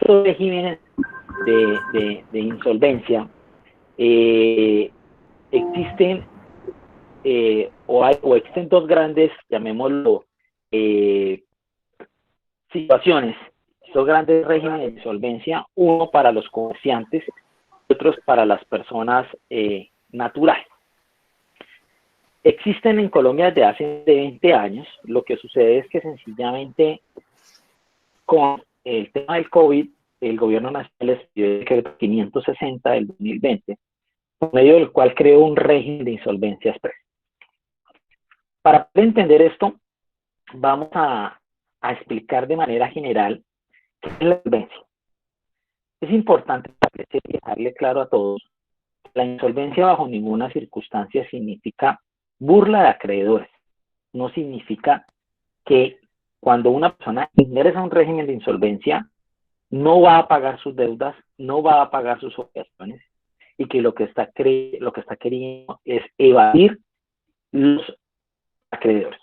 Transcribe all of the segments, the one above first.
estos regímenes de insolvencia existen o existen dos grandes, llamémoslo, situaciones, dos grandes regímenes de insolvencia, uno para los comerciantes y otros para las personas naturales. Existen en Colombia desde hace 20 años. Lo que sucede es que sencillamente con el tema del COVID, el gobierno nacional les pidió el decreto 560 del 2020, por medio del cual creó un régimen de insolvencia express. Para poder entender esto, vamos a explicar de manera general qué es la insolvencia. Es importante dejarle claro a todos que la insolvencia bajo ninguna circunstancia significa burla de acreedores. No significa que cuando una persona ingresa a un régimen de insolvencia no va a pagar sus deudas, no va a pagar sus obligaciones y que lo que está queriendo es evadir los acreedores.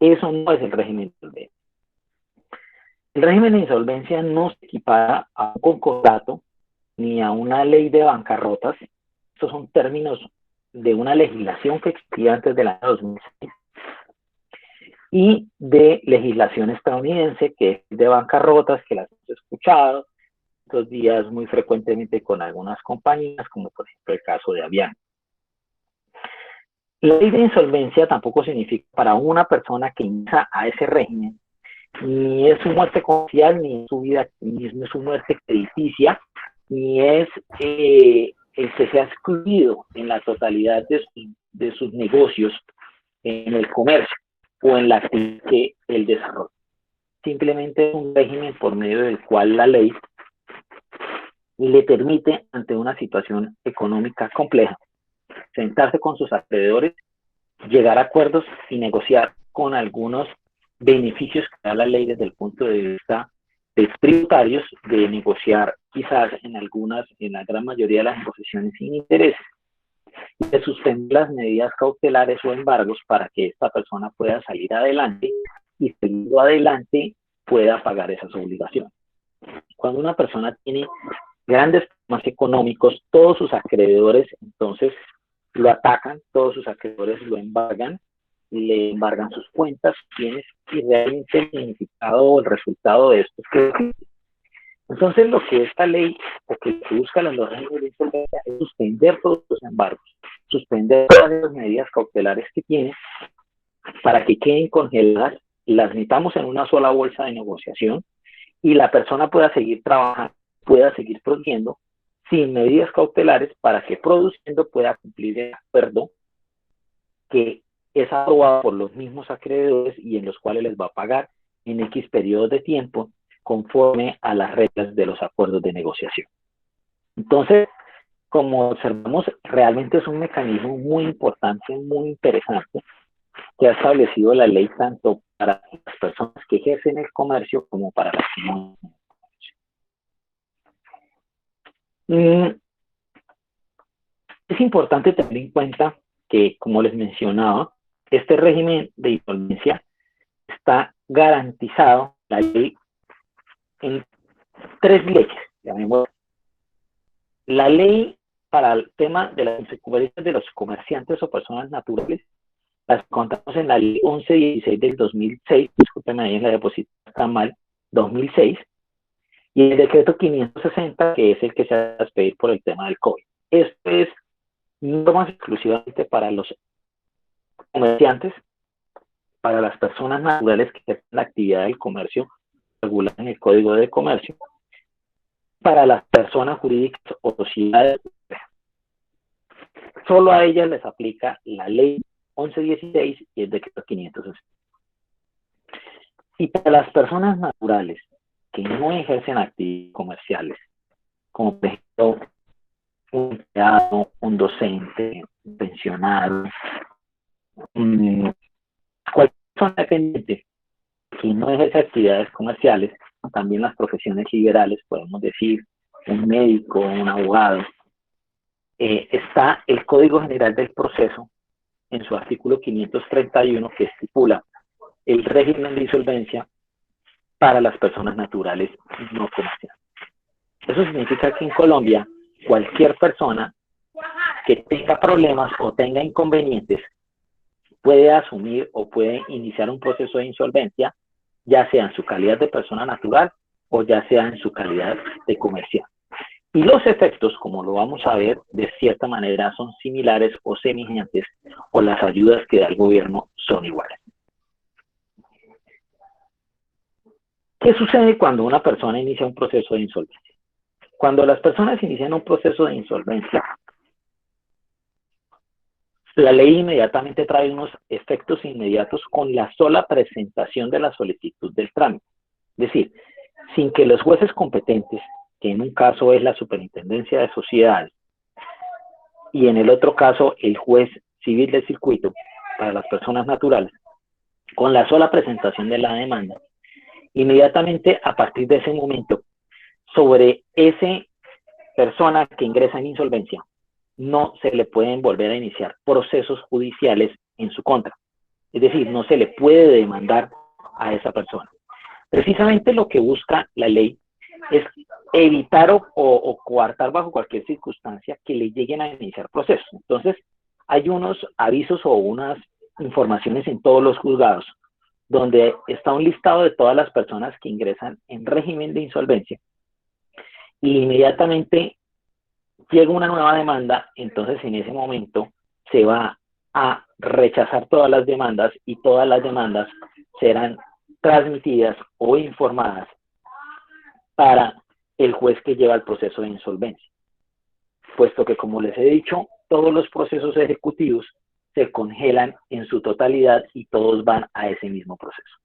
Eso no es el régimen de insolvencia. El régimen de insolvencia no se equipara a un concordato ni a una ley de bancarrotas. Estos son términos de una legislación que existía antes del año 2006 y de legislación estadounidense que es de bancarrotas, que las hemos escuchado estos días muy frecuentemente con algunas compañías, como por ejemplo el caso de Avianca. La ley de insolvencia tampoco significa para una persona que ingresa a ese régimen, ni es su muerte comercial, ni es su vida, ni es su muerte crediticia, ni es el que sea excluido en la totalidad de sus negocios en el comercio o en la actividad que él desarrolla. Simplemente es un régimen por medio del cual la ley le permite, ante una situación económica compleja, sentarse con sus acreedores, llegar a acuerdos y negociar con algunos beneficios que da la ley desde el punto de vista de tributarios, de negociar quizás en la gran mayoría de las negociaciones sin intereses, y de suspender las medidas cautelares o embargos para que esta persona pueda salir adelante y saliendo adelante pueda pagar esas obligaciones. Cuando una persona tiene grandes problemas económicos, todos sus acreedores entonces lo atacan, todos sus acreedores lo embargan, le embargan sus cuentas, bienes, y realmente el significado o el resultado de esto es que entonces lo que esta ley o que busca las regímenes de insolvencia es suspender todos los embargos, suspender todas las medidas cautelares que tiene para que queden congeladas, las metamos en una sola bolsa de negociación y la persona pueda seguir trabajando, pueda seguir produciendo sin medidas cautelares para que produciendo pueda cumplir el acuerdo que es aprobado por los mismos acreedores y en los cuales les va a pagar en X periodos de tiempo conforme a las reglas de los acuerdos de negociación. Entonces, como observamos, realmente es un mecanismo muy importante, muy interesante, que ha establecido la ley tanto para las personas que ejercen el comercio como para las que no ejercen el comercio. Es importante tener en cuenta que, como les mencionaba, este régimen de insolvencia está garantizado la ley en tres leyes. Llamémoslo. La ley para el tema de las consecuencias de los comerciantes o personas naturales, las contamos en la ley 1116 del 2006, discúlpenme ahí en la diapositiva está mal, 2006, y el decreto 560, que es el que se va a despedir por el tema del COVID. Esto es normas exclusivamente para los comerciantes, para las personas naturales que hacen la actividad del comercio regulada en el Código de Comercio, para las personas jurídicas o sociedades. Solo a ellas les aplica la ley 1116 y el decreto 560. Y para las personas naturales que no ejercen actividades comerciales, como por ejemplo un empleado, un docente, un pensionado, cualquier persona dependiente que no ejerce actividades comerciales, también las profesiones liberales, podemos decir, un médico, un abogado, está el Código General del Proceso en su artículo 531 que estipula el régimen de insolvencia para las personas naturales no comerciales. Eso significa que en Colombia cualquier persona que tenga problemas o tenga inconvenientes puede asumir o puede iniciar un proceso de insolvencia, ya sea en su calidad de persona natural o ya sea en su calidad de comerciante. Y los efectos, como lo vamos a ver, de cierta manera son similares o semejantes, o las ayudas que da el gobierno son iguales. ¿Qué sucede cuando una persona inicia un proceso de insolvencia? Cuando las personas inician un proceso de insolvencia, la ley inmediatamente trae unos efectos inmediatos con la sola presentación de la solicitud del trámite. Es decir, sin que los jueces competentes, que en un caso es la Superintendencia de Sociedades y en el otro caso el juez civil del circuito para las personas naturales, con la sola presentación de la demanda, inmediatamente a partir de ese momento, sobre esa persona que ingresa en insolvencia, no se le pueden volver a iniciar procesos judiciales en su contra. Es decir, no se le puede demandar a esa persona. Precisamente lo que busca la ley es evitar o coartar bajo cualquier circunstancia que le lleguen a iniciar procesos. Entonces, hay unos avisos o unas informaciones en todos los juzgados donde está un listado de todas las personas que ingresan en régimen de insolvencia y inmediatamente llega una nueva demanda, entonces en ese momento se va a rechazar todas las demandas y todas las demandas serán transmitidas o informadas para el juez que lleva el proceso de insolvencia, puesto que, como les he dicho, todos los procesos ejecutivos se congelan en su totalidad y todos van a ese mismo proceso.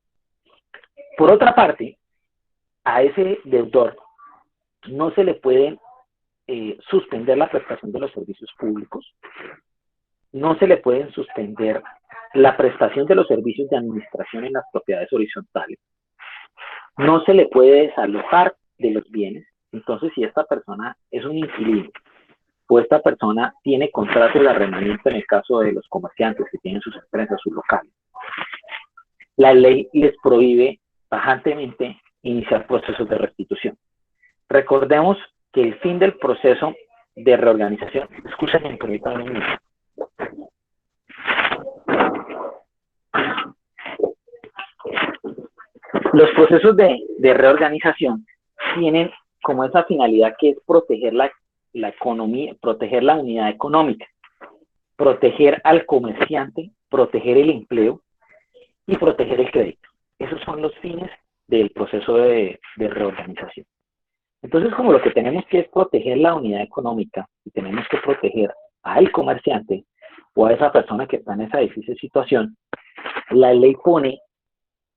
Por otra parte, a ese deudor no se le puede suspender la prestación de los servicios públicos, no se le pueden suspender la prestación de los servicios de administración en las propiedades horizontales, no se le puede desalojar de los bienes. Entonces, si esta persona es un inquilino o esta persona tiene contrato de arrendamiento en el caso de los comerciantes que tienen sus empresas, sus locales, la ley les prohíbe tajantemente iniciar procesos de restitución. Recordemos que el fin del proceso de reorganización, escúchame, permítanme un minuto. Los procesos de reorganización tienen como esa finalidad que es proteger la economía, proteger la unidad económica, proteger al comerciante, proteger el empleo y proteger el crédito. Esos son los fines del proceso de reorganización. Entonces, como lo que tenemos que es proteger la unidad económica y tenemos que proteger al comerciante o a esa persona que está en esa difícil situación, la ley pone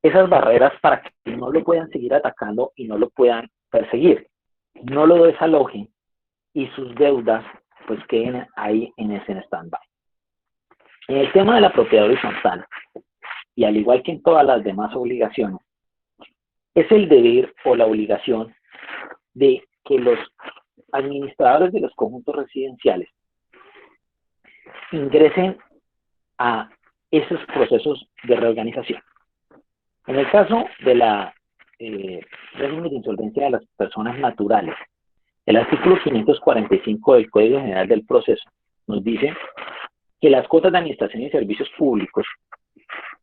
esas barreras para que no lo puedan seguir atacando y no lo puedan perseguir, no lo desalojen y sus deudas pues queden ahí en ese stand-by. En el tema de la propiedad horizontal, y al igual que en todas las demás obligaciones, es el deber o la obligación de que los administradores de los conjuntos residenciales ingresen a esos procesos de reorganización. En el caso de la régimen de insolvencia de las personas naturales, el artículo 545 del Código General del Proceso nos dice que las cuotas de administración y servicios públicos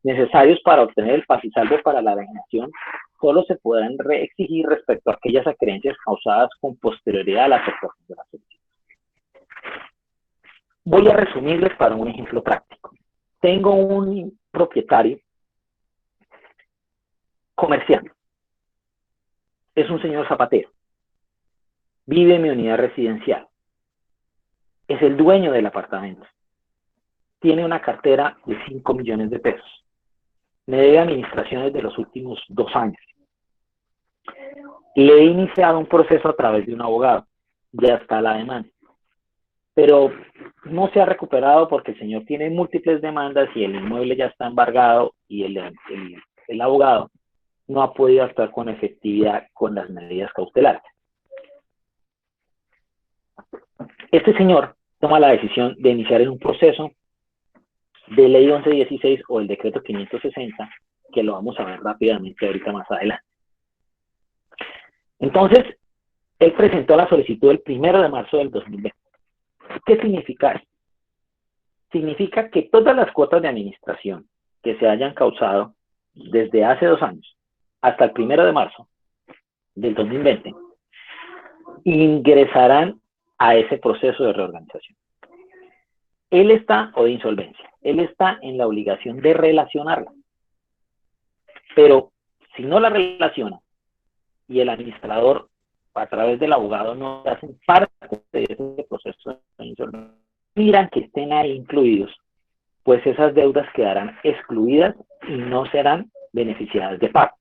necesarios para obtener el paz y salvo para la enajenación solo se podrán reexigir respecto a aquellas acreencias causadas con posterioridad a la aceptación de la solicitud. Voy a resumirles para un ejemplo práctico. Tengo un propietario comerciante. Es un señor zapatero. Vive en mi unidad residencial. Es el dueño del apartamento. Tiene una cartera de 5 millones de pesos. Me debe administraciones de los últimos 2 años. Le he iniciado un proceso a través de un abogado. Ya está la demanda. Pero no se ha recuperado porque el señor tiene múltiples demandas y el inmueble ya está embargado y el abogado no ha podido actuar con efectividad con las medidas cautelares. Este señor toma la decisión de iniciar en un proceso de ley 1116 o el decreto 560, que lo vamos a ver rápidamente ahorita más adelante. Entonces, Él presentó la solicitud el 1 de marzo del 2020. ¿Qué significa esto? Significa que todas las cuotas de administración que se hayan causado desde hace 2 años hasta el 1 de marzo del 2020 ingresarán a ese proceso de reorganización. Él está, o de insolvencia, él está en la obligación de relacionarla. Pero si no la relaciona y el administrador a través del abogado no hacen parte de ese proceso de insolvencia, miran que estén ahí incluidos, pues esas deudas quedarán excluidas y no serán beneficiadas de pago.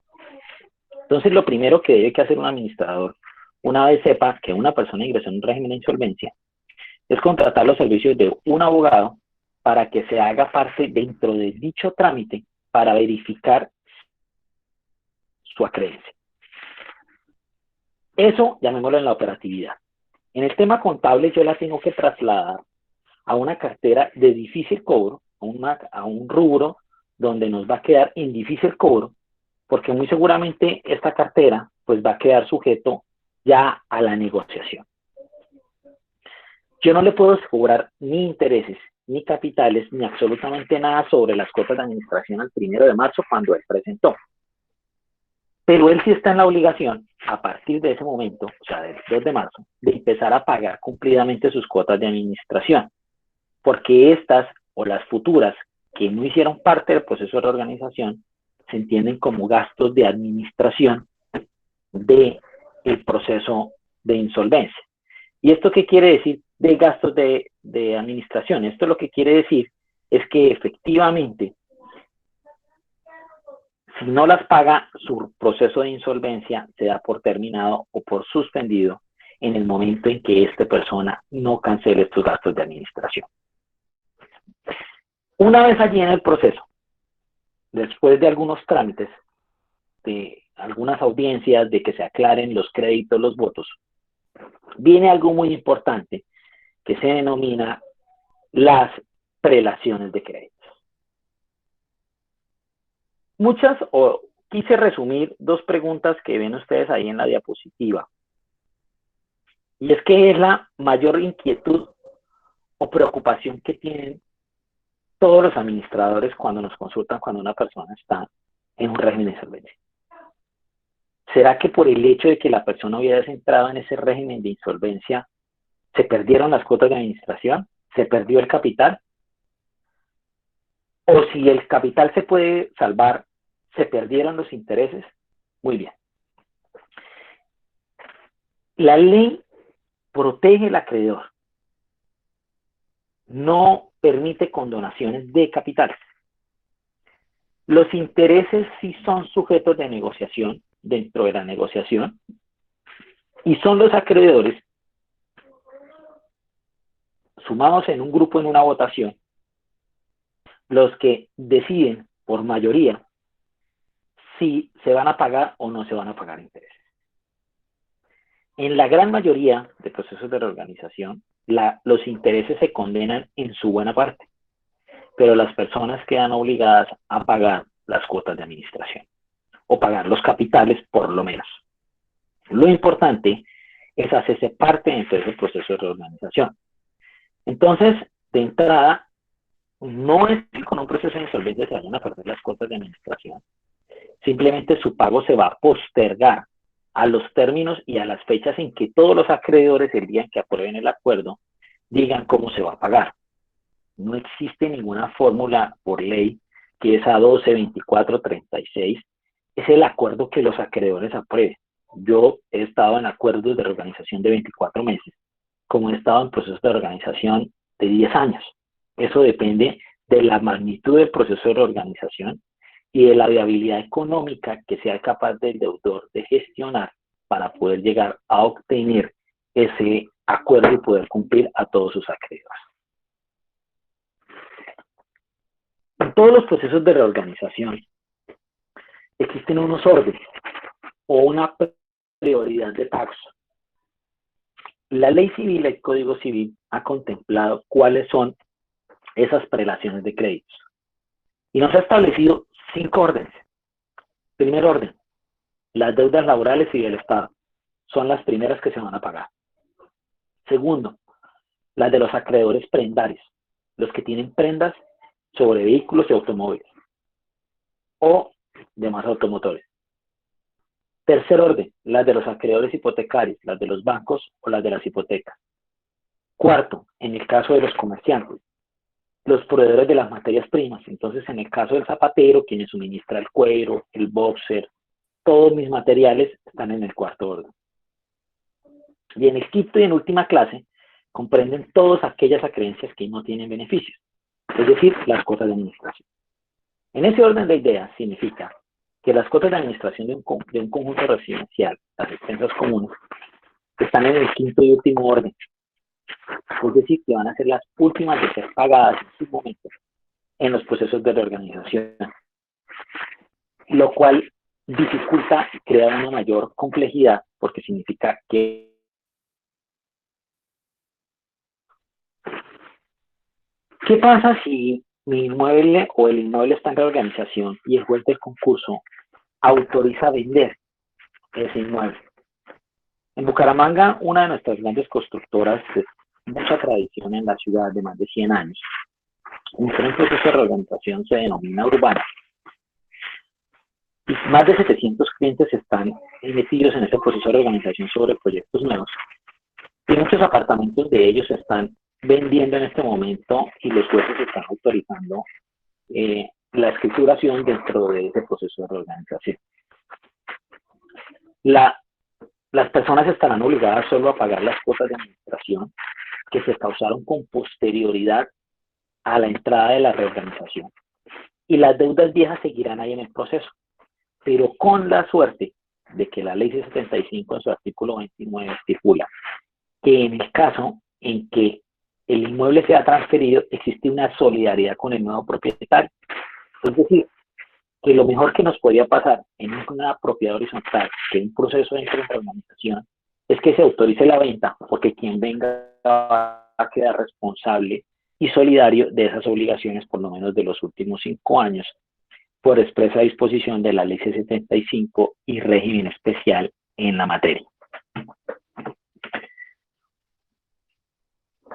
Entonces, lo primero que debe hacer un administrador, una vez sepa que una persona ingresó en un régimen de insolvencia, es contratar los servicios de un abogado para que se haga parte dentro de dicho trámite para verificar su acreencia. Eso llamémoslo en la operatividad. En el tema contable yo la tengo que trasladar a una cartera de difícil cobro, a un rubro donde nos va a quedar en difícil cobro, porque muy seguramente esta cartera pues va a quedar sujeto ya a la negociación. Yo no le puedo cobrar ni intereses, ni capitales, ni absolutamente nada sobre las cuotas de administración al 1 de marzo cuando él presentó. Pero él sí está en la obligación, a partir de ese momento, o sea, del 2 de marzo, de empezar a pagar cumplidamente sus cuotas de administración. Porque estas o las futuras que no hicieron parte del proceso de reorganización se entienden como gastos de administración del proceso de insolvencia. ¿Y esto qué quiere decir de gastos de administración? Esto lo que quiere decir es que efectivamente, si no las paga, su proceso de insolvencia se da por terminado o por suspendido en el momento en que esta persona no cancele estos gastos de administración. Una vez allí en el proceso, después de algunos trámites, de algunas audiencias, de que se aclaren los créditos, los votos, viene algo muy importante que se denomina las prelaciones de créditos. Quise resumir 2 preguntas que ven ustedes ahí en la diapositiva. Y es que es la mayor inquietud o preocupación que tienen todos los administradores cuando nos consultan cuando una persona está en un régimen de insolvencia. ¿Será que por el hecho de que la persona hubiera entrado en ese régimen de insolvencia, se perdieron las cuotas de administración? ¿Se perdió el capital? O si el capital se puede salvar, ¿se perdieron los intereses? Muy bien. La ley protege al acreedor. No permite condonaciones de capitales. Los intereses sí son sujetos de negociación dentro de la negociación y son los acreedores sumados en un grupo en una votación los que deciden por mayoría si se van a pagar o no se van a pagar intereses. En la gran mayoría de procesos de reorganización, los intereses se condenan en su buena parte, pero las personas quedan obligadas a pagar las cuotas de administración o pagar los capitales por lo menos. Lo importante es hacerse parte dentro de ese proceso de reorganización. Entonces, de entrada, no es que con un proceso de insolvencia se vayan a perder las cuotas de administración. Simplemente su pago se va a postergar a los términos y a las fechas en que todos los acreedores, el día en que aprueben el acuerdo, digan cómo se va a pagar. No existe ninguna fórmula por ley que es a 12, 24, 36. Es el acuerdo que los acreedores aprueben. Yo he estado en acuerdos de reorganización de 24 meses, como he estado en procesos de reorganización de 10 años. Eso depende de la magnitud del proceso de reorganización y de la viabilidad económica que sea capaz del deudor de gestionar para poder llegar a obtener ese acuerdo y poder cumplir a todos sus acreedores. En todos los procesos de reorganización existen unos órdenes o una prioridad de pagos. La ley civil, el Código Civil, ha contemplado cuáles son esas prelaciones de créditos. Y nos ha establecido 5 órdenes. Primer orden, las deudas laborales y del Estado. son las primeras que se van a pagar. Segundo, las de los acreedores prendarios, los que tienen prendas sobre vehículos y automóviles o demás automotores. Tercer orden, las de los acreedores hipotecarios, las de los bancos o las de las hipotecas. Cuarto, en el caso de los comerciantes, los proveedores de las materias primas. Entonces, en el caso del zapatero, quien suministra el cuero, el boxer, todos mis materiales están en el cuarto orden. Y en el quinto y en última clase, comprenden todas aquellas acreencias que no tienen beneficios, es decir, las cuotas de administración. En ese orden de ideas significa que las cuotas de administración de un conjunto residencial, las expensas comunes, están en el quinto y último orden. Es decir, que van a ser las últimas de ser pagadas en su momento en los procesos de reorganización, lo cual dificulta y crea una mayor complejidad porque significa que ¿qué pasa si mi inmueble o el inmueble está en reorganización y el juez del concurso autoriza vender ese inmueble? En Bucaramanga, una de nuestras grandes constructoras de mucha tradición en la ciudad de más de 100 años, un proceso de reorganización se denomina Urbana. Y más de 700 clientes están metidos en este proceso de reorganización sobre proyectos nuevos. Y muchos apartamentos de ellos se están vendiendo en este momento y los jueces están autorizando la escrituración dentro de ese proceso de reorganización. Las personas estarán obligadas solo a pagar las cuotas de administración que se causaron con posterioridad a la entrada de la reorganización. Y las deudas viejas seguirán ahí en el proceso, pero con la suerte de que la ley 75 en su artículo 29 estipula que en el caso en que el inmueble sea transferido, existe una solidaridad con el nuevo propietario. Es decir, que lo mejor que nos podría pasar en una propiedad horizontal, que un proceso de reorganización, es que se autorice la venta, porque quien venga va a quedar responsable y solidario de esas obligaciones, por lo menos de los últimos 5 años, por expresa disposición de la ley C75 y régimen especial en la materia.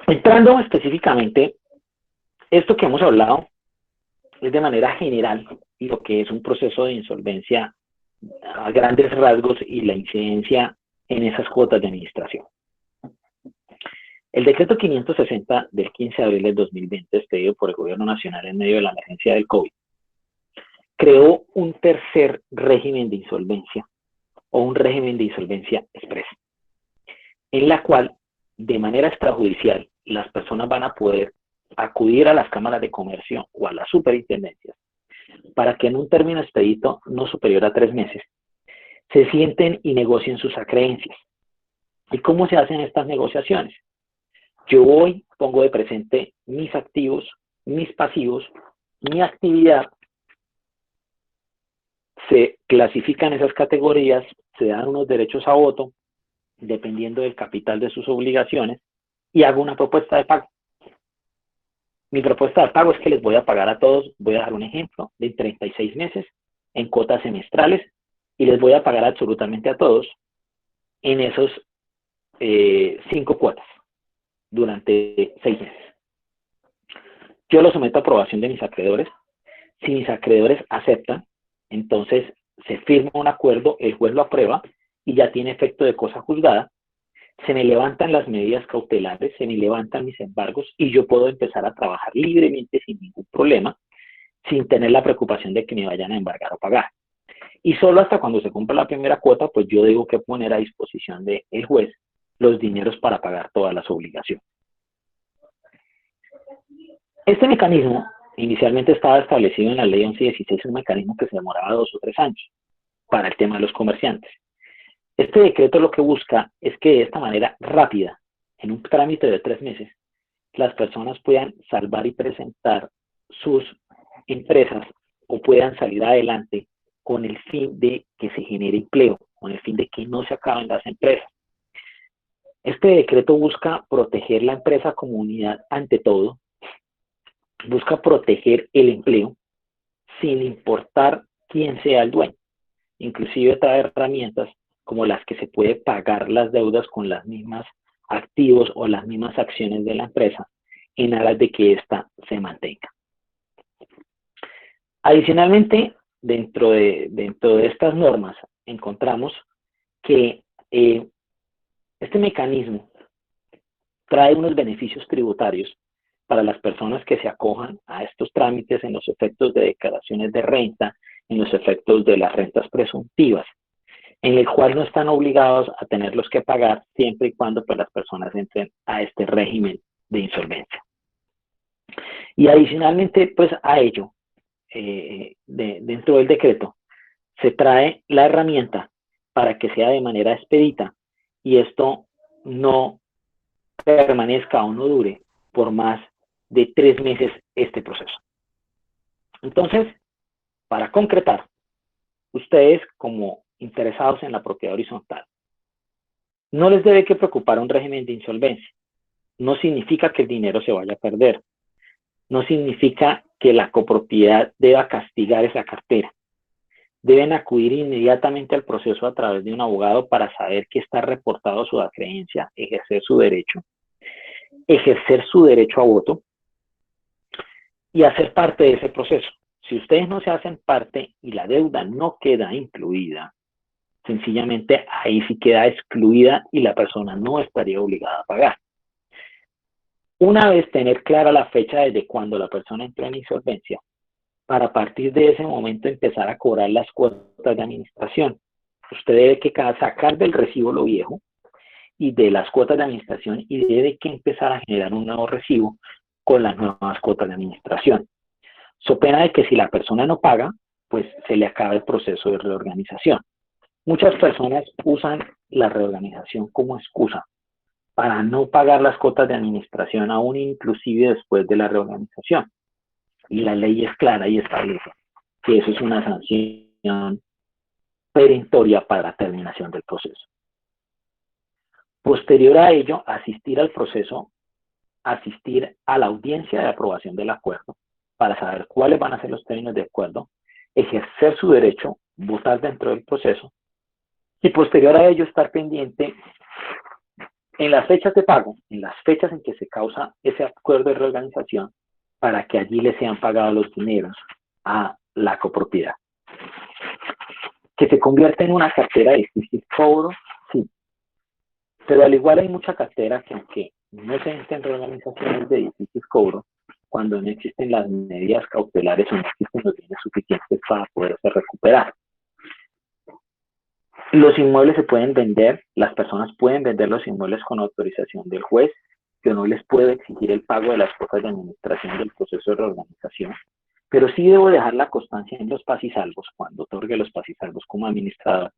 Entrando específicamente, esto que hemos hablado es de manera general lo que es un proceso de insolvencia a grandes rasgos y la incidencia en esas cuotas de administración. El decreto 560 del 15 de abril del 2020, expedido por el Gobierno Nacional en medio de la emergencia del COVID, creó un tercer régimen de insolvencia o un régimen de insolvencia expresa, en la cual, de manera extrajudicial, las personas van a poder acudir a las cámaras de comercio o a las superintendencias para que en un término expedito no superior a 3 meses se sienten y negocien sus acreencias. ¿Y cómo se hacen estas negociaciones? Yo voy, pongo de presente mis activos, mis pasivos, mi actividad, se clasifican esas categorías, se dan unos derechos a voto, dependiendo del capital de sus obligaciones, y hago una propuesta de pago. Mi propuesta de pago es que les voy a pagar a todos, voy a dar un ejemplo, de 36 meses en cuotas semestrales, y les voy a pagar absolutamente a todos en esos 5 cuotas durante 6 meses. Yo lo someto a aprobación de mis acreedores. Si mis acreedores aceptan, entonces se firma un acuerdo, el juez lo aprueba y ya tiene efecto de cosa juzgada. Se me levantan las medidas cautelares, se me levantan mis embargos y yo puedo empezar a trabajar libremente sin ningún problema, sin tener la preocupación de que me vayan a embargar o pagar. Y solo hasta cuando se cumpla la primera cuota, pues yo debo que poner a disposición del juez los dineros para pagar todas las obligaciones. Este mecanismo inicialmente estaba establecido en la ley 1116, un mecanismo que se demoraba 2 o 3 años para el tema de los comerciantes. Este decreto lo que busca es que de esta manera rápida, en un trámite de 3 meses, las personas puedan salvar y presentar sus empresas o puedan salir adelante con el fin de que se genere empleo, con el fin de que no se acaben las empresas. Este decreto busca proteger la empresa comunidad ante todo, busca proteger el empleo sin importar quién sea el dueño. Inclusive trae herramientas como las que se puede pagar las deudas con las mismas activos o las mismas acciones de la empresa en aras de que ésta se mantenga. Adicionalmente, dentro de estas normas encontramos que este mecanismo trae unos beneficios tributarios para las personas que se acojan a estos trámites en los efectos de declaraciones de renta, en los efectos de las rentas presuntivas, en el cual no están obligados a tenerlos que pagar siempre y cuando pues, las personas entren a este régimen de insolvencia. Y adicionalmente, pues a ello, dentro del decreto, se trae la herramienta para que sea de manera expedita y esto no permanezca o no dure por más de 3 meses este proceso. Entonces, para concretar, ustedes como interesados en la propiedad horizontal, no les debe que preocupar un régimen de insolvencia. No significa que el dinero se vaya a perder. No significa que la copropiedad deba castigar esa cartera. Deben acudir inmediatamente al proceso a través de un abogado para saber que está reportado su acreencia, ejercer su derecho a voto y hacer parte de ese proceso. Si ustedes no se hacen parte y la deuda no queda incluida, sencillamente ahí sí queda excluida y la persona no estaría obligada a pagar. Una vez tener clara la fecha desde cuando la persona entró en insolvencia, para a partir de ese momento empezar a cobrar las cuotas de administración. Usted debe que sacar del recibo lo viejo y de las cuotas de administración y debe que empezar a generar un nuevo recibo con las nuevas cuotas de administración. So pena de que si la persona no paga, pues se le acaba el proceso de reorganización. Muchas personas usan la reorganización como excusa para no pagar las cuotas de administración, aún inclusive después de la reorganización. Y la ley es clara y establece que eso es una sanción perentoria para la terminación del proceso. Posterior a ello, asistir al proceso, asistir a la audiencia de aprobación del acuerdo para saber cuáles van a ser los términos de acuerdo, ejercer su derecho, votar dentro del proceso y posterior a ello estar pendiente en las fechas de pago, en las fechas en que se causa ese acuerdo de reorganización, para que allí le sean pagados los dineros a la copropiedad. ¿Que se convierte en una cartera de difícil cobro? Sí. Pero al igual hay mucha cartera que aunque no se entren reorganizaciones de difícil cobro, cuando no existen las medidas cautelares o no existen los bienes suficientes para poderse recuperar. Los inmuebles se pueden vender, las personas pueden vender los inmuebles con autorización del juez, que no les puede exigir el pago de las cuotas de administración del proceso de reorganización, pero sí debo dejar la constancia en los pasisalvos, cuando otorgue los pasisalvos como administrador,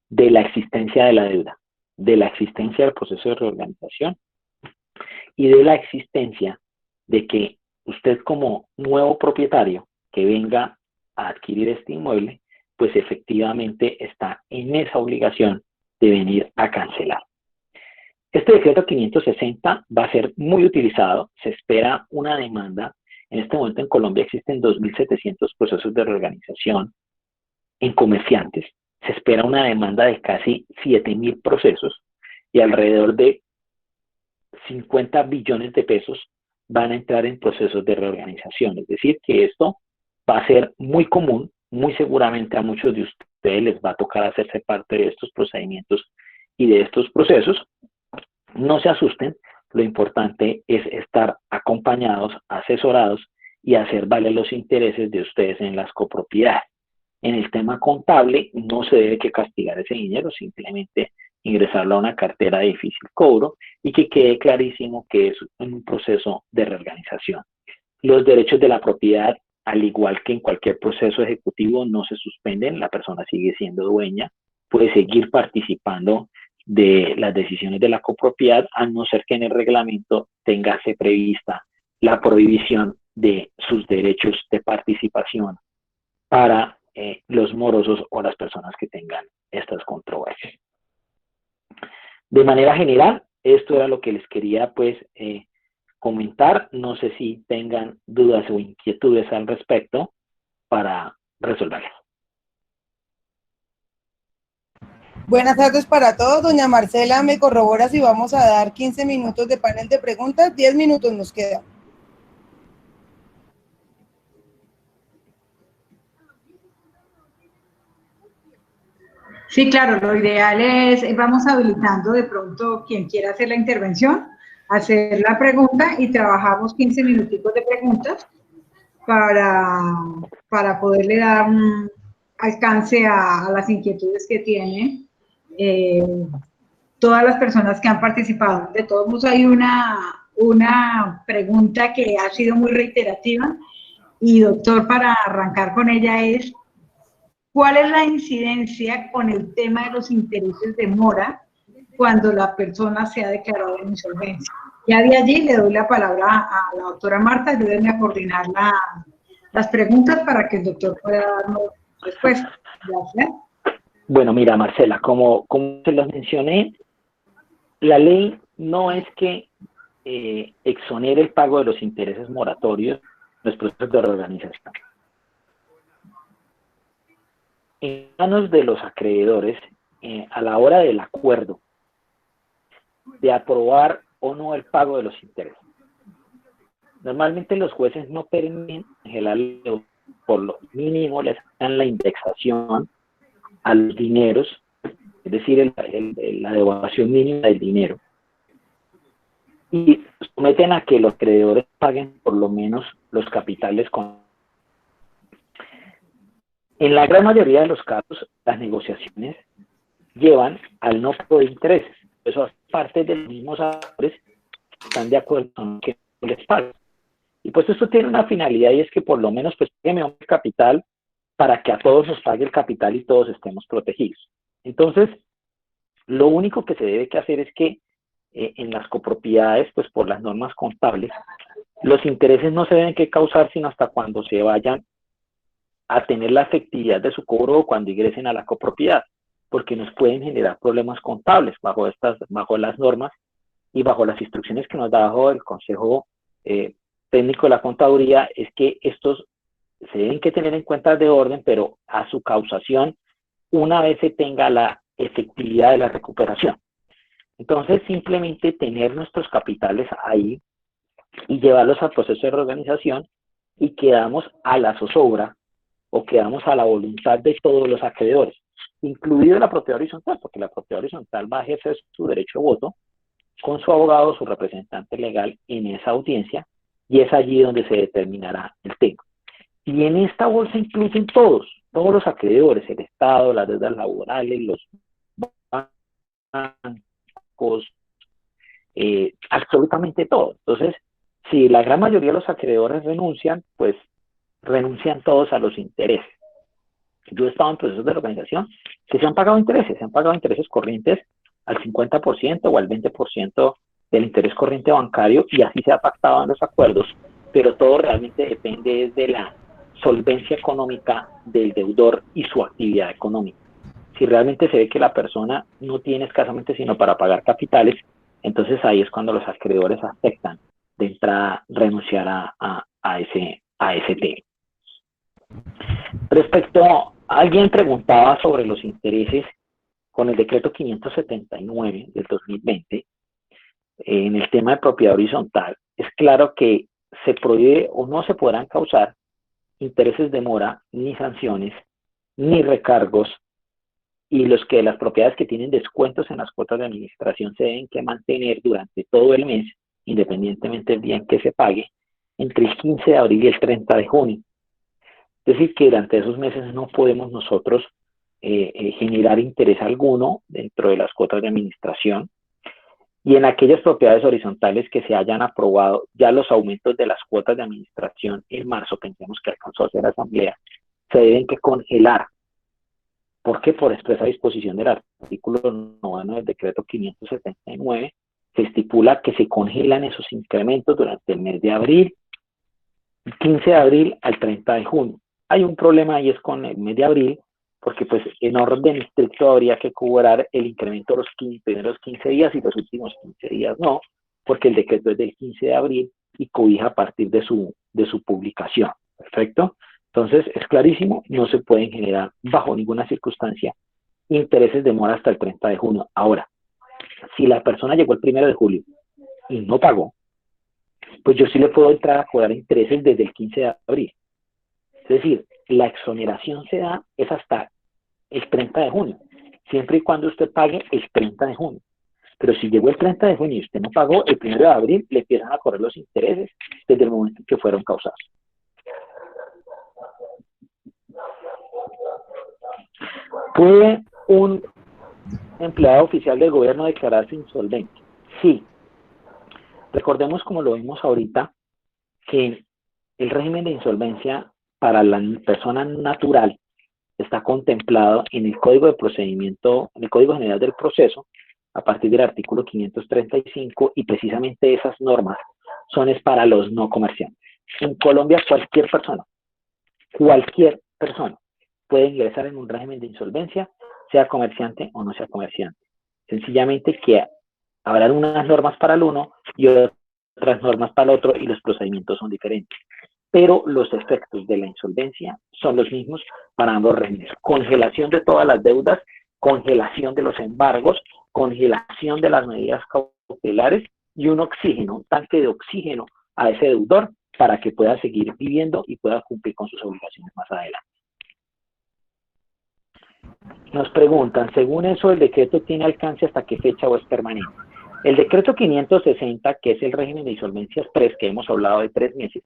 de la existencia de la deuda, de la existencia del proceso de reorganización y de la existencia de que usted como nuevo propietario que venga a adquirir este inmueble, pues efectivamente está en esa obligación de venir a cancelar. Este decreto 560 va a ser muy utilizado, se espera una demanda. En este momento en Colombia existen 2.700 procesos de reorganización en comerciantes, se espera una demanda de casi 7.000 procesos y alrededor de 50 billones de pesos van a entrar en procesos de reorganización. Es decir, que esto va a ser muy común, muy seguramente a muchos de ustedes les va a tocar hacerse parte de estos procedimientos y de estos procesos. No se asusten, lo importante es estar acompañados, asesorados y hacer valer los intereses de ustedes en las copropiedades. En el tema contable no se debe que castigar ese dinero, simplemente ingresarlo a una cartera de difícil cobro y que quede clarísimo que es un proceso de reorganización. Los derechos de la propiedad, al igual que en cualquier proceso ejecutivo, no se suspenden, la persona sigue siendo dueña, puede seguir participando de las decisiones de la copropiedad, a no ser que en el reglamento tengase prevista la prohibición de sus derechos de participación para los morosos o las personas que tengan estas controversias. De manera general, esto era lo que les quería pues comentar. No sé si tengan dudas o inquietudes al respecto para resolverlas. Buenas tardes para todos. Doña Marcela, me corrobora si vamos a dar 15 minutos de panel de preguntas. 10 minutos nos queda. Sí, claro, lo ideal es, vamos habilitando de pronto quien quiera hacer la intervención, hacer la pregunta y trabajamos 15 minuticos de preguntas para poderle dar un alcance a las inquietudes que tienen todas las personas que han participado. De todos modos, hay una pregunta que ha sido muy reiterativa y, doctor, para arrancar con ella es, ¿cuál es la incidencia con el tema de los intereses de mora cuando la persona se ha declarado en insolvencia? Ya de allí le doy la palabra a la doctora Marta, ayúdenme a coordinar las preguntas para que el doctor pueda darnos respuesta. Gracias. Bueno, mira, Marcela, como se los mencioné, la ley no es que exonere el pago de los intereses moratorios en los procesos de reorganización. En manos de los acreedores, a la hora del acuerdo de aprobar o no el pago de los intereses. Normalmente los jueces no permiten por lo mínimo les dan la indexación a los dineros, es decir, la devaluación mínima del dinero, y someten a que los acreedores paguen por lo menos los capitales con. En la gran mayoría de los casos, las negociaciones llevan al no pago de intereses. Eso parte de los mismos actores están de acuerdo con que no les paguen. Y pues esto tiene una finalidad y es que por lo menos pues págueme un capital para que a todos nos pague el capital y todos estemos protegidos. Entonces, lo único que se debe que hacer es que en las copropiedades, pues por las normas contables, los intereses no se deben que causar sino hasta cuando se vayan a tener la efectividad de su cobro o cuando ingresen a la copropiedad, porque nos pueden generar problemas contables bajo las normas y bajo las instrucciones que nos da bajo el Consejo Técnico de la Contaduría, es que estos se deben que tener en cuenta de orden, pero a su causación, una vez se tenga la efectividad de la recuperación. Entonces, simplemente tener nuestros capitales ahí y llevarlos al proceso de reorganización y quedamos a la zozobra o quedamos a la voluntad de todos los acreedores, incluido la propiedad horizontal, porque la propiedad horizontal va a ejercer su derecho a voto con su abogado o su representante legal en esa audiencia, y es allí donde se determinará el tema. Y en esta bolsa incluyen todos los acreedores, el Estado, las deudas laborales, los bancos, absolutamente todo. Entonces, si la gran mayoría de los acreedores renuncian, pues renuncian todos a los intereses. Yo he estado en procesos de organización que se han pagado intereses corrientes al 50% o al 20% del interés corriente bancario, y así se ha pactado en los acuerdos, pero todo realmente depende de la solvencia económica del deudor y su actividad económica. Si realmente se ve que la persona no tiene escasamente sino para pagar capitales, entonces ahí es cuando los acreedores aceptan de entrada renunciar a ese tema. Respecto, alguien preguntaba sobre los intereses con el decreto 579 del 2020, en el tema de propiedad horizontal. Es claro que se prohíbe o no se podrán causar intereses de mora, ni sanciones, ni recargos, y las propiedades que tienen descuentos en las cuotas de administración se deben que mantener durante todo el mes, independientemente del día en que se pague, entre el 15 de abril y el 30 de junio. Es decir, que durante esos meses no podemos nosotros generar interés alguno dentro de las cuotas de administración, y en aquellas propiedades horizontales que se hayan aprobado ya los aumentos de las cuotas de administración en marzo, pensemos que alcanzó a hacer la asamblea, se deben que congelar. ¿Por qué? Por expresa disposición del artículo 9 del decreto 579, se estipula que se congelan esos incrementos durante el mes de abril, 15 de abril al 30 de junio. Hay un problema y es con el mes de abril, porque pues en orden estricto habría que cobrar el incremento los primeros 15 días y los últimos 15 días no, porque el decreto es del 15 de abril y cobija a partir de su publicación. ¿Perfecto? Entonces es clarísimo, no se pueden generar bajo ninguna circunstancia intereses de mora hasta el 30 de junio. Ahora, si la persona llegó el 1 de julio y no pagó, pues yo sí le puedo entrar a cobrar intereses desde el 15 de abril. Es decir, la exoneración se da es hasta el 30 de junio, siempre y cuando usted pague el 30 de junio. Pero si llegó el 30 de junio y usted no pagó, el 1 de abril le empiezan a correr los intereses desde el momento en que fueron causados. ¿Puede un empleado oficial del gobierno declararse insolvente? Sí. Recordemos, como lo vimos ahorita, que el régimen de insolvencia para la persona natural está contemplado en el Código de Procedimiento, en el Código General del Proceso, a partir del artículo 535, y precisamente esas normas son para los no comerciantes. En Colombia, cualquier persona puede ingresar en un régimen de insolvencia, sea comerciante o no sea comerciante. Sencillamente que habrá unas normas para el uno y otras normas para el otro, y los procedimientos son diferentes. Pero los efectos de la insolvencia son los mismos para ambos regímenes. Congelación de todas las deudas, congelación de los embargos, congelación de las medidas cautelares y un tanque de oxígeno a ese deudor para que pueda seguir viviendo y pueda cumplir con sus obligaciones más adelante. Nos preguntan, según eso, ¿el decreto tiene alcance hasta qué fecha o es permanente? El decreto 560, que es el régimen de insolvencia express, que hemos hablado de 3 meses,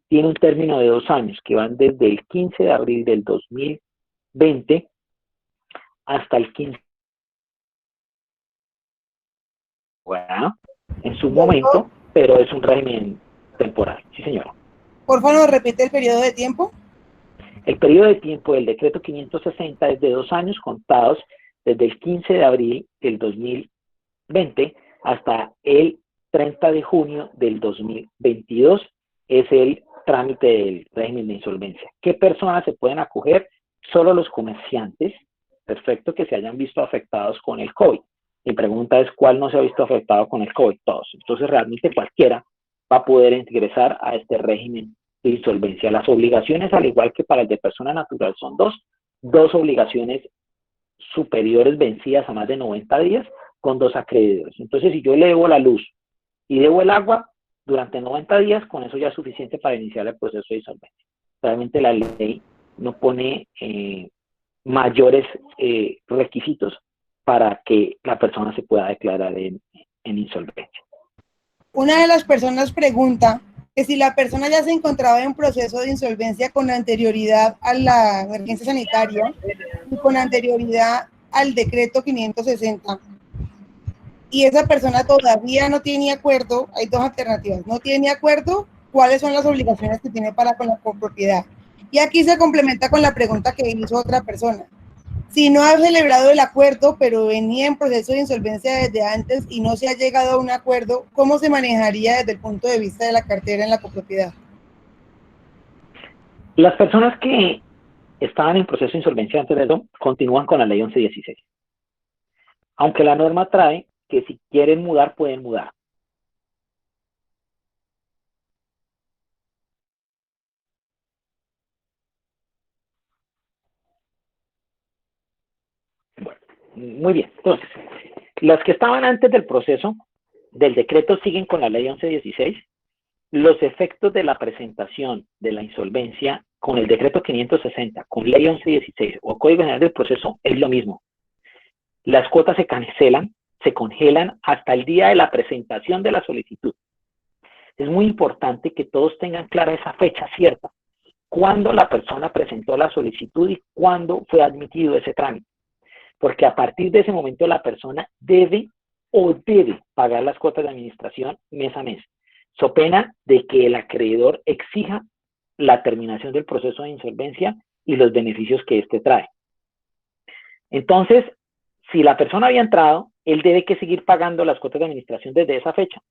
tiene un término de 2 años, que van desde el 15 de abril del 2020 hasta el 15. Bueno, en su momento, pero es un régimen temporal. Sí, señor. Por favor, repite el periodo de tiempo. El periodo de tiempo del decreto 560 es de 2 años contados desde el 15 de abril del 2020 hasta el 30 de junio del 2022. Es el trámite del régimen de insolvencia. ¿Qué personas se pueden acoger? Solo los comerciantes, perfecto, que se hayan visto afectados con el COVID. Mi pregunta es, ¿cuál no se ha visto afectado con el COVID? Todos. Entonces, realmente cualquiera va a poder ingresar a este régimen de insolvencia. Las obligaciones, al igual que para el de persona natural, son dos obligaciones superiores vencidas a más de 90 días con 2 acreedores. Entonces, si yo le debo la luz y debo el agua durante 90 días, con eso ya es suficiente para iniciar el proceso de insolvencia. Realmente la ley no pone mayores requisitos para que la persona se pueda declarar en insolvencia. Una de las personas pregunta que si la persona ya se encontraba en proceso de insolvencia con anterioridad a la emergencia sanitaria y con anterioridad al decreto 560, y esa persona todavía no tiene acuerdo, hay 2 alternativas, no tiene acuerdo, ¿cuáles son las obligaciones que tiene para con la copropiedad? Y aquí se complementa con la pregunta que hizo otra persona. Si no ha celebrado el acuerdo, pero venía en proceso de insolvencia desde antes y no se ha llegado a un acuerdo, ¿cómo se manejaría desde el punto de vista de la cartera en la copropiedad? Las personas que estaban en proceso de insolvencia antes de eso continúan con la ley 1116. Aunque la norma trae que si quieren mudar, pueden mudar. Bueno, muy bien. Entonces, las que estaban antes del proceso del decreto siguen con la ley 1116. Los efectos de la presentación de la insolvencia con el decreto 560, con ley 1116 o Código General del Proceso es lo mismo. Las cuotas se congelan hasta el día de la presentación de la solicitud. Es muy importante que todos tengan clara esa fecha cierta, cuándo la persona presentó la solicitud y cuándo fue admitido ese trámite. Porque a partir de ese momento la persona debe pagar las cuotas de administración mes a mes, so pena de que el acreedor exija la terminación del proceso de insolvencia y los beneficios que éste trae. Entonces, si la persona había entrado, él debe que seguir pagando las cuotas de administración desde esa fecha.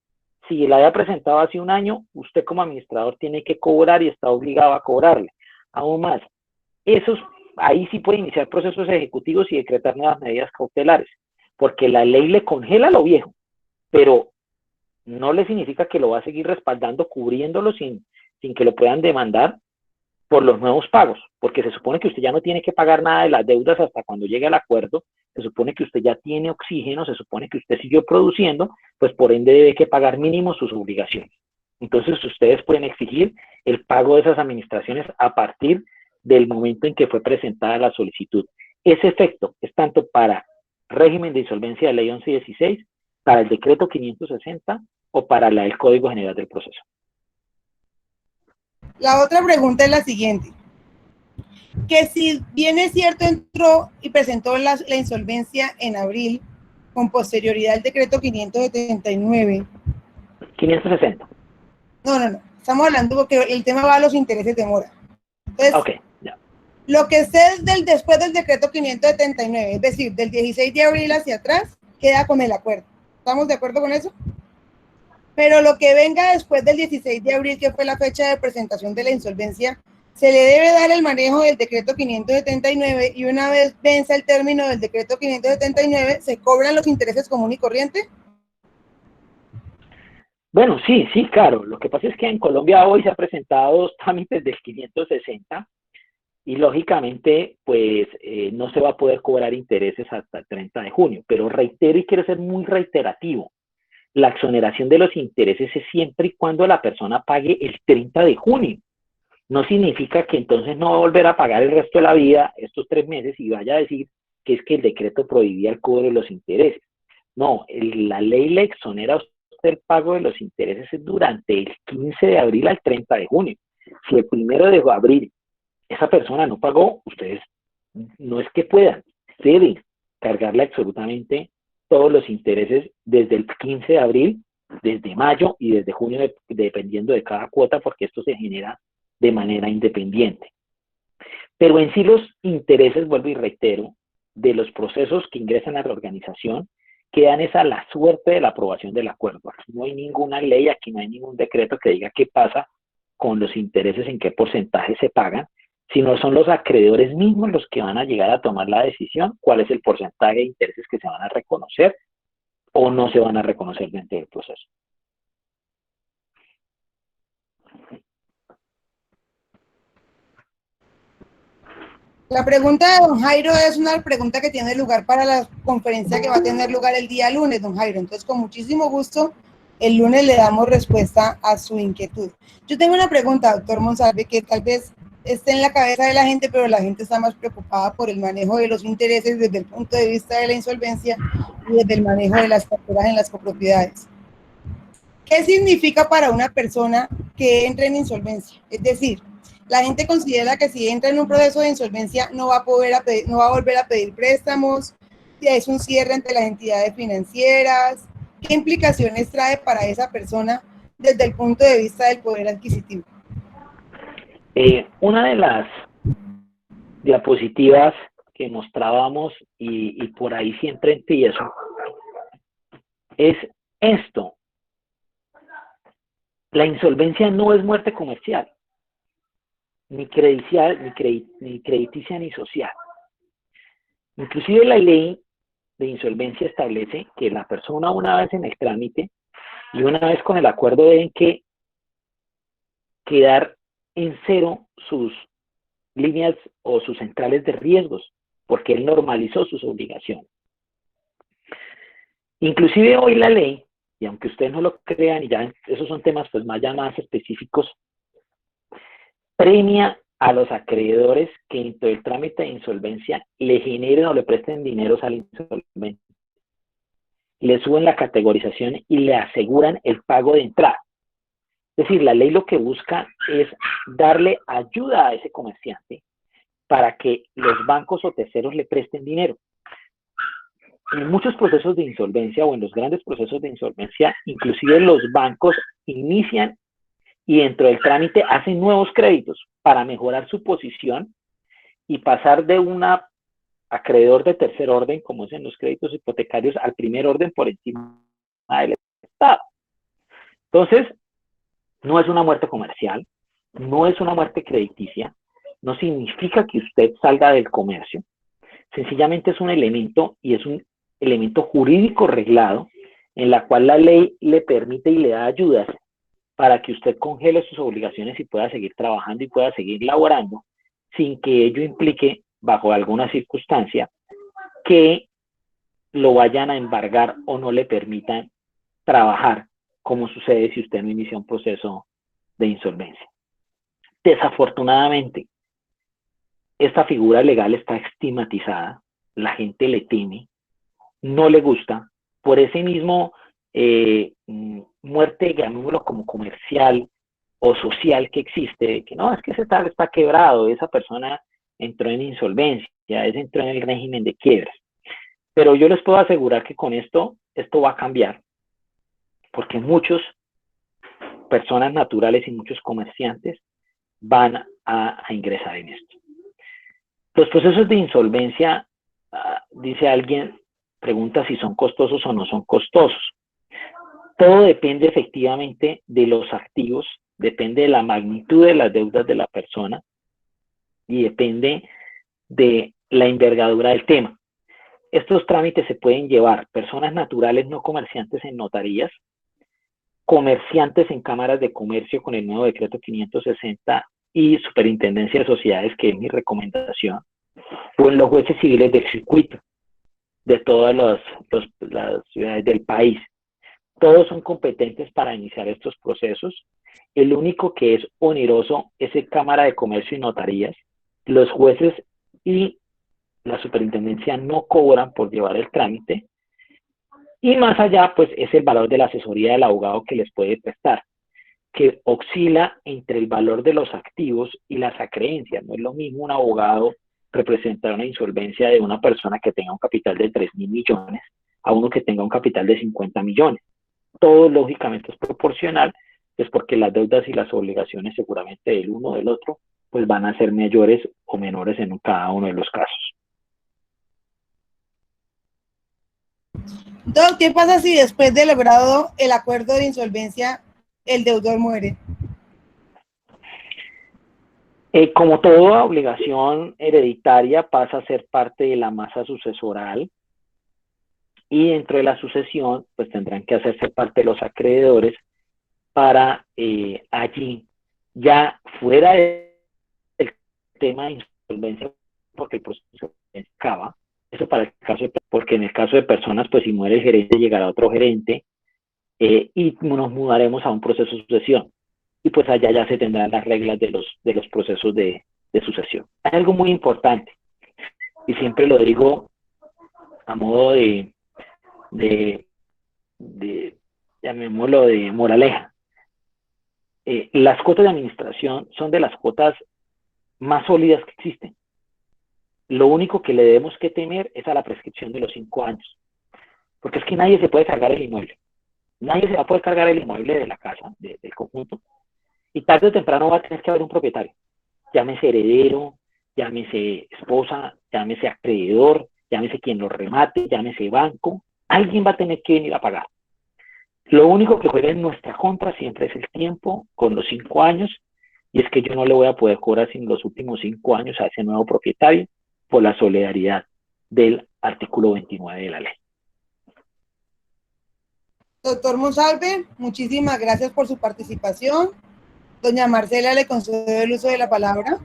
Si la había presentado hace 1 año, usted como administrador tiene que cobrar y está obligado a cobrarle. Aún más, ahí sí puede iniciar procesos ejecutivos y decretar nuevas medidas cautelares, porque la ley le congela lo viejo, pero no le significa que lo va a seguir respaldando, cubriéndolo sin que lo puedan demandar por los nuevos pagos, porque se supone que usted ya no tiene que pagar nada de las deudas hasta cuando llegue al acuerdo se supone que usted ya tiene oxígeno, se supone que usted siguió produciendo, pues por ende debe que pagar mínimo sus obligaciones. Entonces ustedes pueden exigir el pago de esas administraciones a partir del momento en que fue presentada la solicitud. Ese efecto es tanto para régimen de insolvencia de ley 1116, para el decreto 560 o para el Código General del Proceso. La otra pregunta es la siguiente. Que si bien es cierto entró y presentó la insolvencia en abril, con posterioridad al decreto 579. 560. No. Estamos hablando porque el tema va a los intereses de mora. Entonces, okay, ya. Lo que esté después del decreto 579, es decir, del 16 de abril hacia atrás, queda con el acuerdo. ¿Estamos de acuerdo con eso? Pero lo que venga después del 16 de abril, que fue la fecha de presentación de la insolvencia, se le debe dar el manejo del decreto 579 y una vez vence el término del decreto 579, ¿se cobran los intereses común y corriente? Bueno, sí, claro. Lo que pasa es que en Colombia hoy se han presentado 2 trámites del 560 y lógicamente pues no se va a poder cobrar intereses hasta el 30 de junio. Pero reitero y quiero ser muy reiterativo. La exoneración de los intereses es siempre y cuando la persona pague el 30 de junio. No significa que entonces no va a volver a pagar el resto de la vida, estos 3 meses, y vaya a decir que es que el decreto prohibía el cobro de los intereses. No, la ley le exonera a usted el pago de los intereses durante el 15 de abril al 30 de junio. Si el 1 de abril esa persona no pagó, ustedes no es que puedan, deben cargarle absolutamente todos los intereses desde el 15 de abril, desde mayo y desde junio, dependiendo de cada cuota, porque esto se genera de manera independiente. Pero en sí los intereses, vuelvo y reitero, de los procesos que ingresan a la organización, quedan a la suerte de la aprobación del acuerdo. Aquí no hay ninguna ley, aquí no hay ningún decreto que diga qué pasa con los intereses, en qué porcentaje se pagan, sino son los acreedores mismos los que van a llegar a tomar la decisión, cuál es el porcentaje de intereses que se van a reconocer o no se van a reconocer dentro del proceso. La pregunta de don Jairo es una pregunta que tiene lugar para la conferencia que va a tener lugar el día lunes, don Jairo. Entonces, con muchísimo gusto, el lunes le damos respuesta a su inquietud. Yo tengo una pregunta, doctor Monsalve, que tal vez esté en la cabeza de la gente, pero la gente está más preocupada por el manejo de los intereses desde el punto de vista de la insolvencia y desde el manejo de las facturas en las copropiedades. ¿Qué significa para una persona que entre en insolvencia? Es decir, la gente considera que si entra en un proceso de insolvencia no va a volver a pedir préstamos, si es un cierre entre las entidades financieras. ¿Qué implicaciones trae para esa persona desde el punto de vista del poder adquisitivo? Una de las diapositivas que mostrábamos y por ahí siempre empiezo es esto. La insolvencia no es muerte comercial, ni crediticia, ni social. Inclusive la ley de insolvencia establece que la persona, una vez en el trámite y una vez con el acuerdo, deben que quedar en cero sus líneas o sus centrales de riesgos, porque él normalizó sus obligaciones. Inclusive hoy la ley, y aunque ustedes no lo crean, y ya esos son temas pues más específicos, premia a los acreedores que dentro del trámite de insolvencia le generen o le presten dinero al insolvente, le suben la categorización y le aseguran el pago de entrada. Es decir, la ley lo que busca es darle ayuda a ese comerciante para que los bancos o terceros le presten dinero. En muchos procesos de insolvencia o en los grandes procesos de insolvencia, inclusive los bancos inician y dentro del trámite hacen nuevos créditos para mejorar su posición y pasar de un acreedor de tercer orden, como es en los créditos hipotecarios, al primer orden por encima del Estado. Entonces, no es una muerte comercial, no es una muerte crediticia, no significa que usted salga del comercio, sencillamente es un elemento y es un elemento jurídico reglado en la cual la ley le permite y le da ayudas para que usted congele sus obligaciones y pueda seguir trabajando y pueda seguir laborando sin que ello implique, bajo alguna circunstancia, que lo vayan a embargar o no le permitan trabajar, como sucede si usted no inicia un proceso de insolvencia. Desafortunadamente, esta figura legal está estigmatizada, la gente le teme, no le gusta, por ese mismo muerte, llamémoslo como comercial o social que existe, que no, es que ese tal está quebrado, esa persona entró en insolvencia, entró en el régimen de quiebras. Pero yo les puedo asegurar que con esto va a cambiar, porque muchas personas naturales y muchos comerciantes van a ingresar en esto. Los procesos de insolvencia, dice alguien, pregunta si son costosos o no son costosos. Todo depende efectivamente de los activos, depende de la magnitud de las deudas de la persona y depende de la envergadura del tema. Estos trámites se pueden llevar personas naturales no comerciantes en notarías, comerciantes en cámaras de comercio con el nuevo decreto 560 y superintendencia de sociedades, que es mi recomendación, o en los jueces civiles del circuito de todas las ciudades del país. Todos son competentes para iniciar estos procesos. El único que es oneroso es el Cámara de Comercio y Notarías. Los jueces y la superintendencia no cobran por llevar el trámite. Y más allá, pues, es el valor de la asesoría del abogado que les puede prestar, que oscila entre el valor de los activos y las acreencias. No es lo mismo un abogado representar una insolvencia de una persona que tenga un capital de 3.000 millones a uno que tenga un capital de 50 millones. Todo lógicamente es proporcional, es porque las deudas y las obligaciones seguramente del uno o del otro pues van a ser mayores o menores en cada uno de los casos. Doc, ¿qué pasa si después de logrado el acuerdo de insolvencia el deudor muere? Como toda obligación hereditaria pasa a ser parte de la masa sucesoral, y dentro de la sucesión pues tendrán que hacerse parte de los acreedores para allí, ya fuera del tema de insolvencia, porque el proceso se acaba, eso para el caso de, porque en el caso de personas, pues si muere el gerente llegará otro gerente y nos mudaremos a un proceso de sucesión, y pues allá ya se tendrán las reglas de los procesos de sucesión. Hay algo muy importante, y siempre lo digo a modo llamémoslo de moraleja. Las cuotas de administración son de las cuotas más sólidas que existen. Lo único que le debemos que temer es a la prescripción de los 5 años, porque es que nadie se puede cargar el inmueble. Nadie se va a poder cargar el inmueble de la casa, del conjunto, y tarde o temprano va a tener que haber un propietario, llámese heredero, llámese esposa, llámese acreedor, llámese quien lo remate, llámese banco. Alguien va a tener que venir a pagar. Lo único que juega en nuestra contra siempre es el tiempo, con los 5 años, y es que yo no le voy a poder cobrar sin los últimos 5 años a ese nuevo propietario por la solidaridad del artículo 29 de la ley. Doctor Monsalve, muchísimas gracias por su participación. Doña Marcela le concedo el uso de la palabra.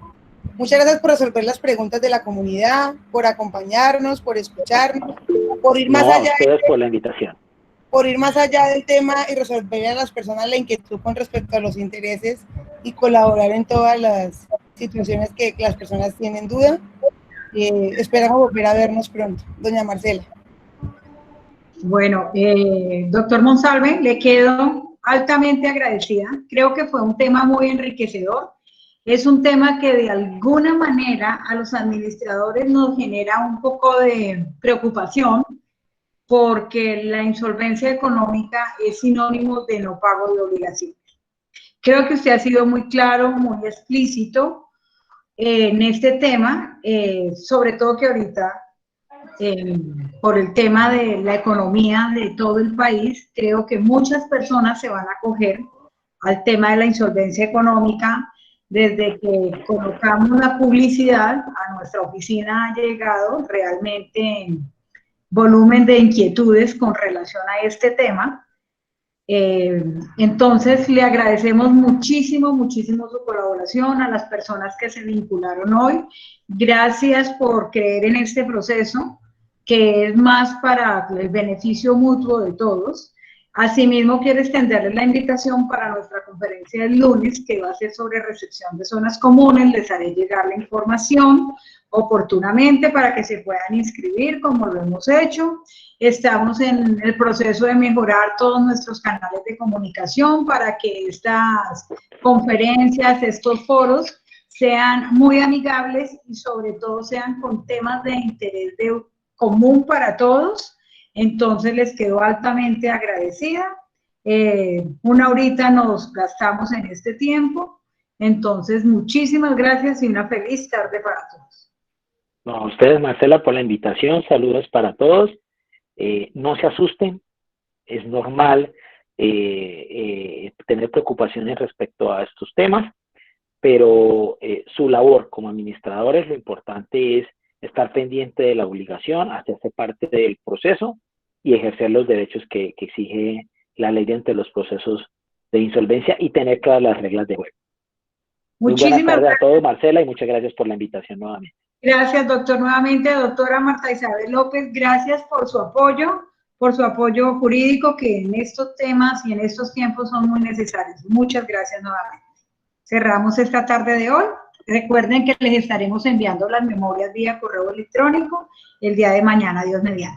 Muchas gracias por resolver las preguntas de la comunidad, por acompañarnos, por escucharnos, por ir más allá. A ustedes por la invitación. Por ir más allá del tema y resolver a las personas la inquietud con respecto a los intereses y colaborar en todas las situaciones que las personas tienen duda. Esperamos volver a vernos pronto. Doña Marcela. Bueno, doctor Monsalve, le quedo altamente agradecida. Creo que fue un tema muy enriquecedor. Es un tema que de alguna manera a los administradores nos genera un poco de preocupación, porque la insolvencia económica es sinónimo de no pago de obligaciones. Creo que usted ha sido muy claro, muy explícito en este tema, sobre todo que ahorita, por el tema de la economía de todo el país, creo que muchas personas se van a acoger al tema de la insolvencia económica. Desde que colocamos la publicidad, a nuestra oficina ha llegado realmente volumen de inquietudes con relación a este tema. Entonces, le agradecemos muchísimo, muchísimo su colaboración a las personas que se vincularon hoy. Gracias por creer en este proceso. que es más para el beneficio mutuo de todos. Asimismo, quiero extenderles la invitación para nuestra conferencia del lunes, que va a ser sobre recepción de zonas comunes. Les haré llegar la información oportunamente para que se puedan inscribir, como lo hemos hecho. Estamos en el proceso de mejorar todos nuestros canales de comunicación para que estas conferencias, estos foros, sean muy amigables y sobre todo sean con temas de interés común para todos. Entonces les quedo altamente agradecida. Una horita nos gastamos en este tiempo. Entonces, muchísimas gracias y una feliz tarde para todos. No, a ustedes, Marcela, por la invitación. Saludos para todos. No se asusten. Es normal tener preocupaciones respecto a estos temas, pero su labor como administradores, lo importante es estar pendiente de la obligación, hacerse parte del proceso y ejercer los derechos que exige la ley ante los procesos de insolvencia y tener claras las reglas de juego. Muchísimas buenas tardes a todos, Marcela, y muchas gracias por la invitación nuevamente. Gracias, doctor. Nuevamente, doctora Marta Isabel López, gracias por su apoyo jurídico, que en estos temas y en estos tiempos son muy necesarios. Muchas gracias nuevamente. Cerramos esta tarde de hoy. Recuerden que les estaremos enviando las memorias vía correo electrónico el día de mañana, Dios mediante.